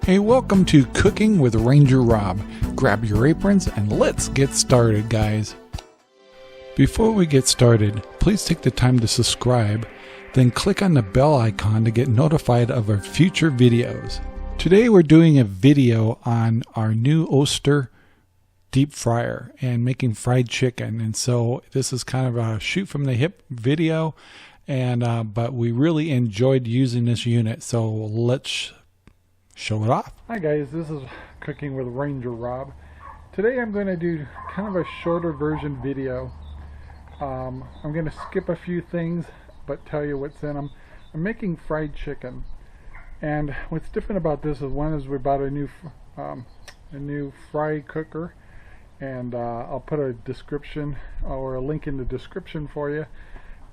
Hey, welcome to Cooking with Ranger Rob. Grab your aprons and let's get started, guys. Before we get started, please take the time to subscribe, then click on the bell icon to get notified of our future videos. Today we're doing a video on our new Ostro deep fryer and making fried chicken, and so this is kind of a shoot from the hip video, and but we really enjoyed using this unit, so let's show it off. Hi guys, this is Cooking with Ranger Rob. Today I'm going to do kind of a shorter version video. I'm going to skip a few things but tell you what's in them. I'm making fried chicken, and what's different about this is one is we bought a new fry cooker, and I'll put a description or a link in the description for you.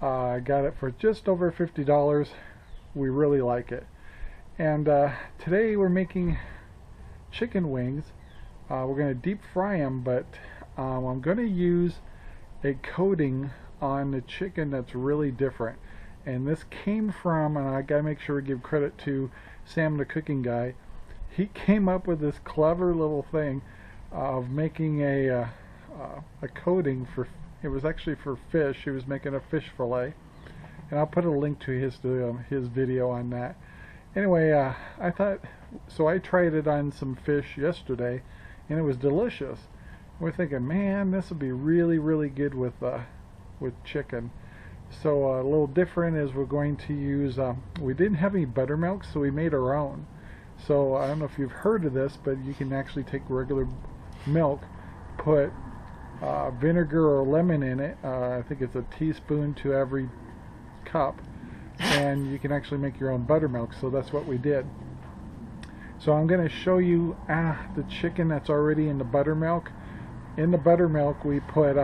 I got it for just over $50. We really like it. And today we're making chicken wings. We're going to deep fry them, but I'm going to use a coating on the chicken that's really different. And this came from, and I got to make sure we give credit to Sam the cooking guy. He came up with this clever little thing of making a coating for, it was actually for fish. He was making a fish fillet. And I'll put a link to his video on that. Anyway, I thought, so I tried it on some fish yesterday, and it was delicious. We're thinking, man, this would be really, really good with chicken. So a little different is we're going to use, we didn't have any buttermilk, so we made our own. So I don't know if you've heard of this, but you can actually take regular milk, put vinegar or lemon in it. I think it's a teaspoon to every cup. And you can actually make your own buttermilk, so that's what we did. So I'm going to show you the chicken that's already in the buttermilk. In the buttermilk we put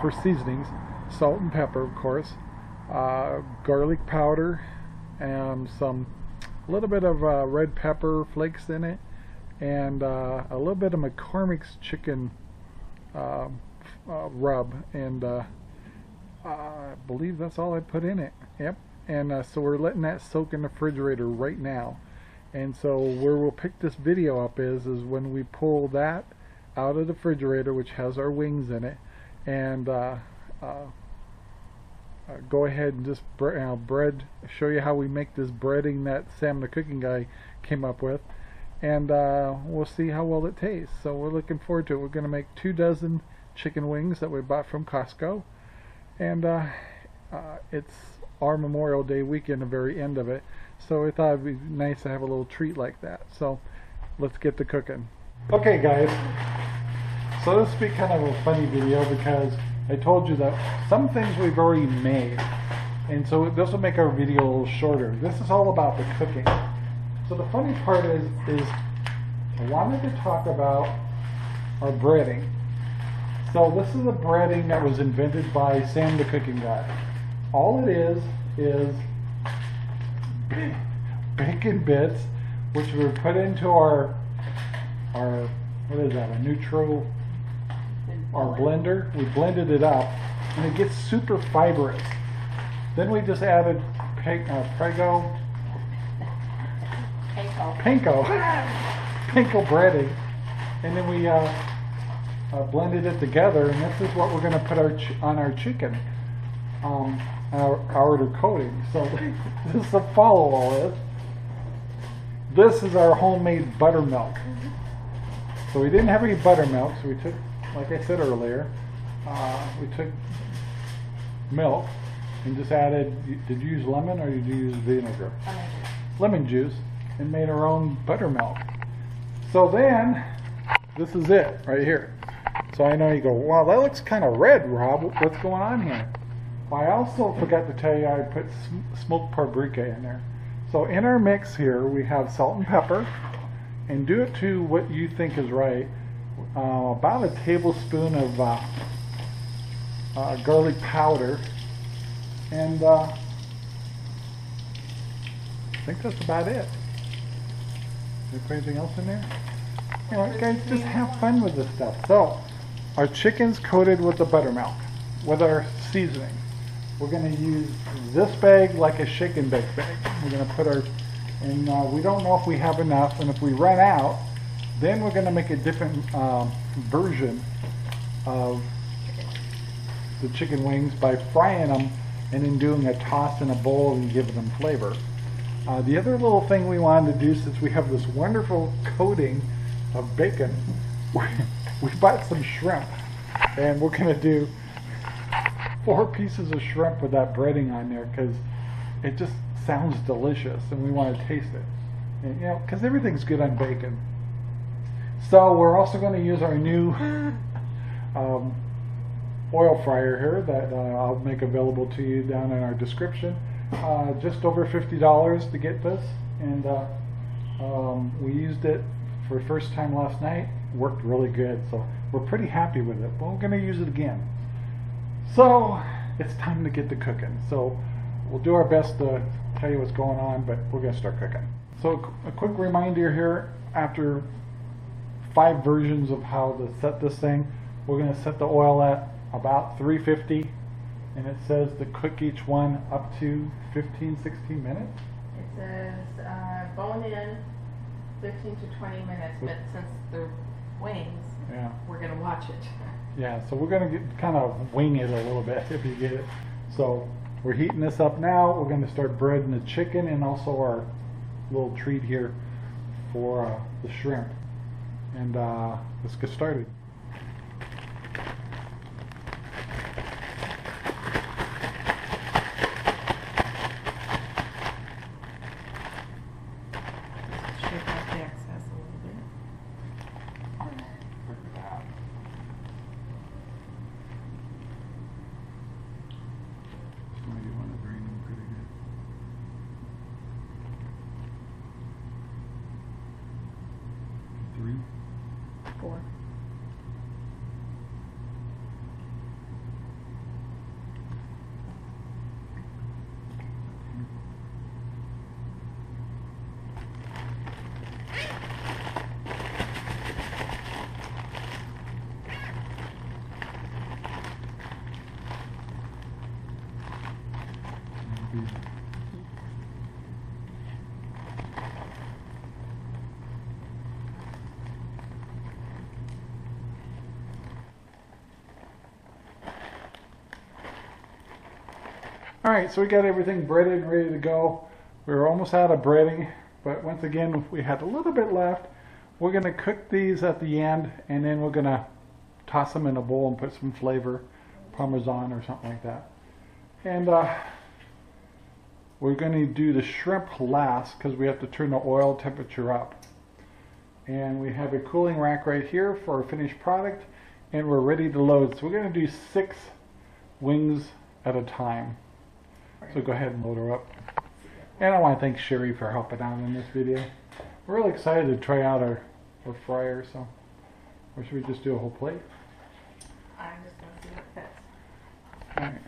for seasonings, salt and pepper, of course, garlic powder, and a little bit of red pepper flakes in it, and a little bit of McCormick's chicken rub, and I believe that's all I put in it. Yep. And so we're letting that soak in the refrigerator right now. And so where we'll pick this video up is when we pull that out of the refrigerator, which has our wings in it, and go ahead and just show you how we make this breading that Sam the cooking guy came up with, and we'll see how well it tastes. So we're looking forward to it. We're going to make 2 dozen chicken wings that we bought from Costco. And it's our Memorial Day weekend, the very end of it, so we thought it'd be nice to have a little treat like that. So let's get to cooking. Okay guys, so this will be kind of a funny video because I told you that some things we've already made, and so this will make our video a little shorter. This is all about the cooking. So the funny part is I wanted to talk about our breading. So this is a breading that was invented by Sam the cooking guy. All it is bacon bits, which we put into our what is that, our blender. We blended it up, and it gets super fibrous. Then we just added panko breading, and then we blended it together, and this is what we're going to put on our chicken, our outer coating. So this is the follow all this. This is our homemade buttermilk. So we didn't have any buttermilk, so we took, like I said earlier, we took milk and just added, did you use lemon or did you use vinegar? Lemon juice, and made our own buttermilk. So then, this is it right here. So I know you go, wow, that looks kind of red, Rob. What's going on here? Well, I also forgot to tell you I put smoked paprika in there. So in our mix here, we have salt and pepper, and do it to what you think is right. About a tablespoon of garlic powder, and I think that's about it. Did I put anything else in there? Alright guys, just have fun with this stuff. So, our chicken's coated with the buttermilk, with our seasoning. We're going to use this bag like a shake and bake bag. We're going to put our And we don't know if we have enough, and if we run out, then we're going to make a different version of the chicken wings by frying them and then doing a toss in a bowl and giving them flavor. The other little thing we wanted to do, since we have this wonderful coating of bacon, we bought some shrimp, and we're going to do 4 pieces of shrimp with that breading on there because it just sounds delicious and we want to taste it. And, you know, because everything's good on bacon. So we're also going to use our new oil fryer here that I'll make available to you down in our description. Just over $50 to get this, and we used it for the first time last night. Worked really good, so we're pretty happy with it, but we're going to use it again. So it's time to get to cooking. So we'll do our best to tell you what's going on, but we're going to start cooking. So a quick reminder here, after 5 versions of how to set this thing, we're going to set the oil at about 350, and it says to cook each one up to 15-16 minutes. It says bone in 15 to 20 minutes, but since they're wings, yeah, we're going to watch it. Yeah, so we're going to kind of wing it a little bit if you get it. So we're heating this up now. We're going to start breading the chicken and also our little treat here for the shrimp. And let's get started. Shake out the excess a little bit. Look at that. You want to drain them pretty good. Three. 4. Alright, so we got everything breaded and ready to go. We were almost out of breading, but once again we had a little bit left. We're going to cook these at the end, and then we're going to toss them in a bowl and put some flavor, Parmesan or something like that. And we're going to do the shrimp last because we have to turn the oil temperature up. And we have a cooling rack right here for our finished product, and we're ready to load. So we're going to do 6 wings at a time. So go ahead and load her up. And I want to thank Sherry for helping out in this video. We're really excited to try out our fryer, so. Or should we just do a whole plate? I'm just going to see what fits. Alright.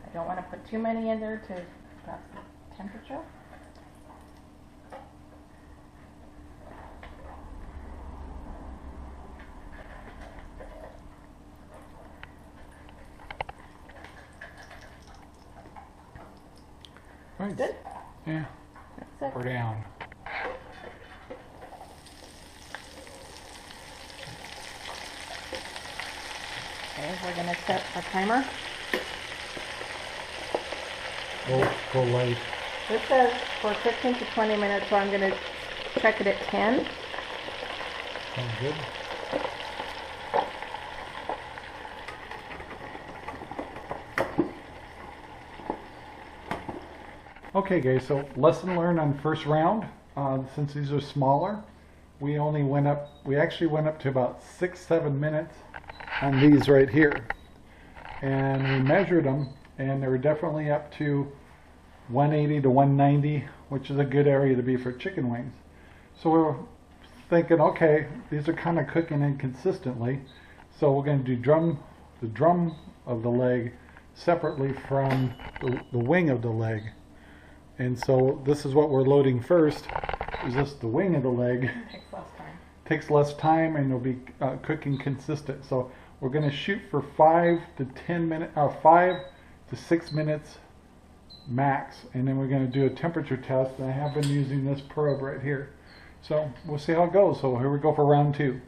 I don't want to put too many in there to drop the temperature. Right. Good? Yeah. That's We're it. down. Okay, we're going to set a timer. Go light. This says for 15 to 20 minutes, so I'm going to check it at 10. Sounds good. Okay guys, so lesson learned on first round. Since these are smaller, we actually went up to about 6-7 minutes on these right here. And we measured them, and they were definitely up to 180 to 190, which is a good area to be for chicken wings. So we were thinking, okay, these are kind of cooking inconsistently, so we're going to do the drum of the leg separately from the wing of the leg. And so this is what we're loading first, is this the wing of the leg. Takes less time. Takes less time, and it'll be cooking consistent. So we're going to shoot for 5 to 6 minutes max, and then we're going to do a temperature test, and I have been using this probe right here. So we'll see how it goes. So here we go for round 2.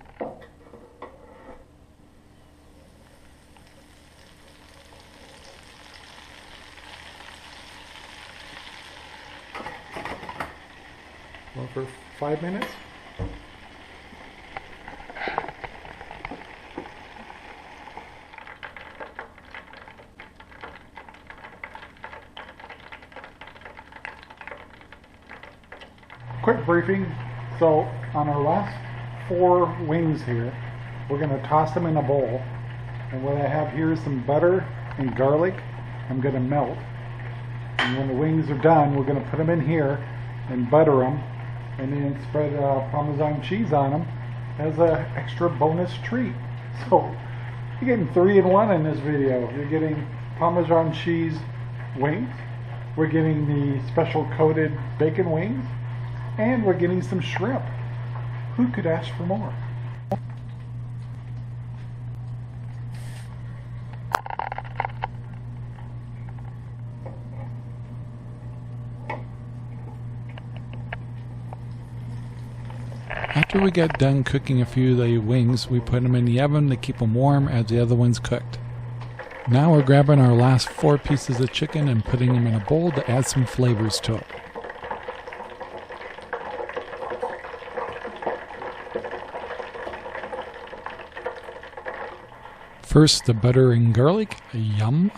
Going for 5 minutes. Quick briefing. So on our last 4 wings here, we're going to toss them in a bowl. And what I have here is some butter and garlic I'm going to melt. And when the wings are done, we're going to put them in here and butter them, and then spread Parmesan cheese on them as an extra bonus treat. So you're getting 3 in 1 in this video. You're getting Parmesan cheese wings, we're getting the special coated bacon wings, and we're getting some shrimp. Who could ask for more? After we got done cooking a few of the wings, we put them in the oven to keep them warm as the other ones cooked. Now we're grabbing our last 4 pieces of chicken and putting them in a bowl to add some flavors to it. First, the butter and garlic. Yum.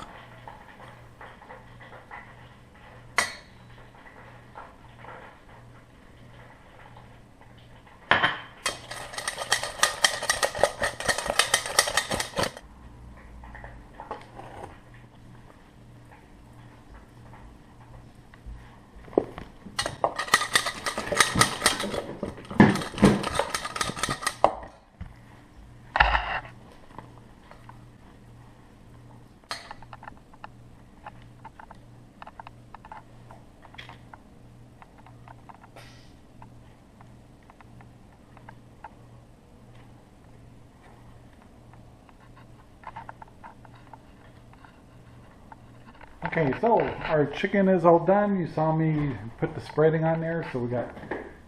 Okay, so our chicken is all done. You saw me put the spreading on there, so we got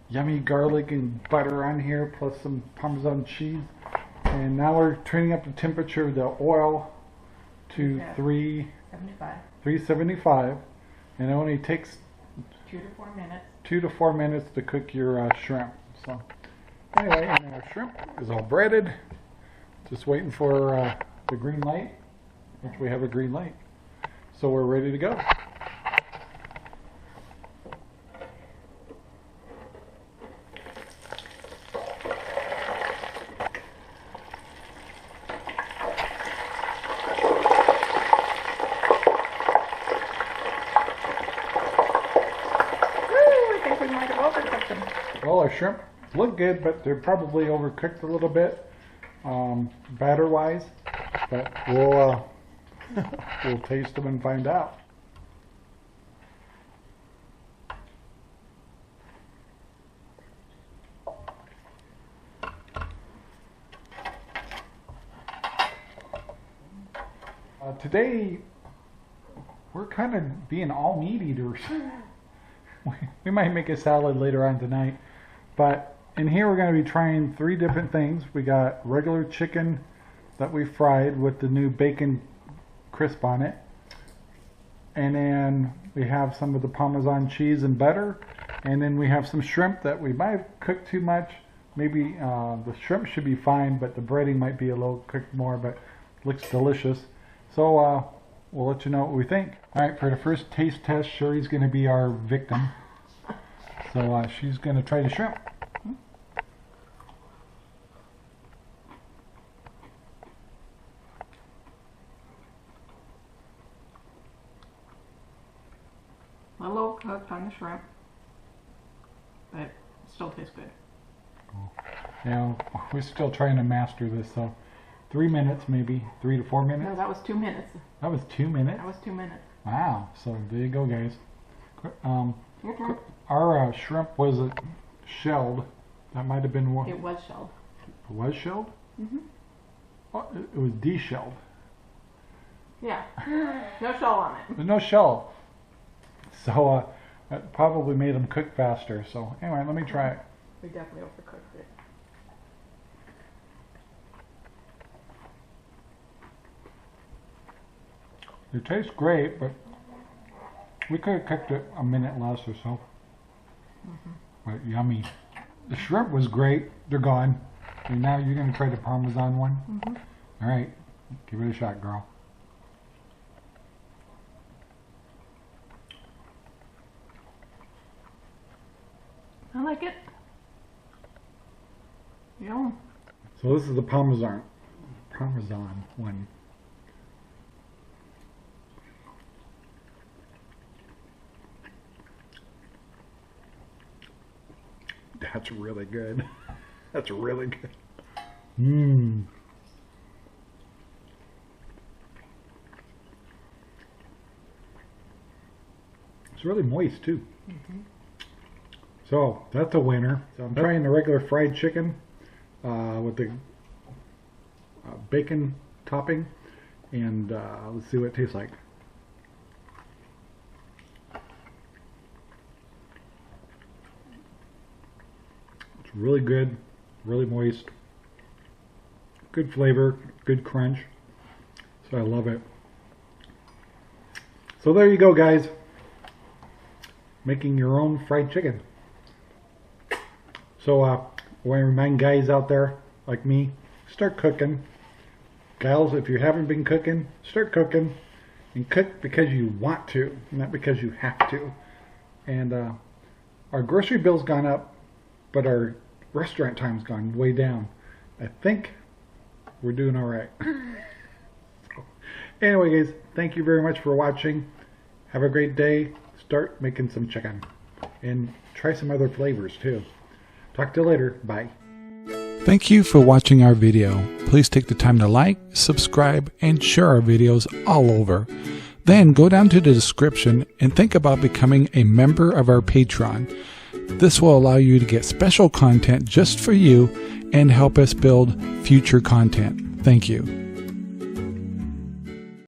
yummy garlic and butter on here, plus some Parmesan cheese. And now we're turning up the temperature of the oil to 375, and it only takes 2 to 4 minutes. 2 to 4 minutes to cook your shrimp. So anyway, and our shrimp is all breaded. Just waiting for the green light, which we have a green light. So we're ready to go. Well, our shrimp look good, but they're probably overcooked a little bit, batter-wise. But we'll we'll taste them and find out. Today, we're kind of being all meat eaters. We might make a salad later on tonight, but in here we're going to be trying 3 different things. We got regular chicken that we fried with the new bacon crisp on it, and then we have some of the Parmesan cheese and butter, and then we have some shrimp that we might have cooked too much. Maybe the shrimp should be fine, but the breading might be a little cooked more, but looks delicious. So we'll let you know what we think. Alright, for the first taste test, Sherry's going to be our victim. So she's going to try the shrimp. A little cooked on the shrimp, but it still tastes good. Now, we're still trying to master this, so 3 minutes maybe, 3 to 4 minutes? No, that was 2 minutes. That was 2 minutes? That was 2 minutes. Wow, so there you go, guys. Your turn. Our shrimp was shelled. That might have been what? It was shelled. It was shelled? Mm-hmm. Oh, it was de-shelled. Yeah. No shell on it. There's no shell. So that probably made them cook faster. So anyway, let me try it. We definitely overcooked it. It tastes great, but we could have cooked it a minute less or so. But yummy. The shrimp was great. They're gone. And now you're going to try the Parmesan one? All right. Give it a shot, girl. I like it. Yum. So this is the Parmesan one. That's really good. That's really good. Mmm. It's really moist too. So that's a winner. So I'm trying the regular fried chicken with the bacon topping, and let's see what it tastes like. It's really good, really moist, good flavor, good crunch. So I love it. So there you go, guys. Making your own fried chicken. So I want to remind guys out there like me, start cooking. Gals, if you haven't been cooking, start cooking. And cook because you want to, not because you have to. And our grocery bill's gone up, but our restaurant time's gone way down. I think we're doing all right. So, anyway, guys, thank you very much for watching. Have a great day. Start making some chicken. And try some other flavors too. Talk to you later. Bye. Thank you for watching our video. Please take the time to like, subscribe, and share our videos all over. Then go down to the description and think about becoming a member of our Patreon. This will allow you to get special content just for you and help us build future content. Thank you.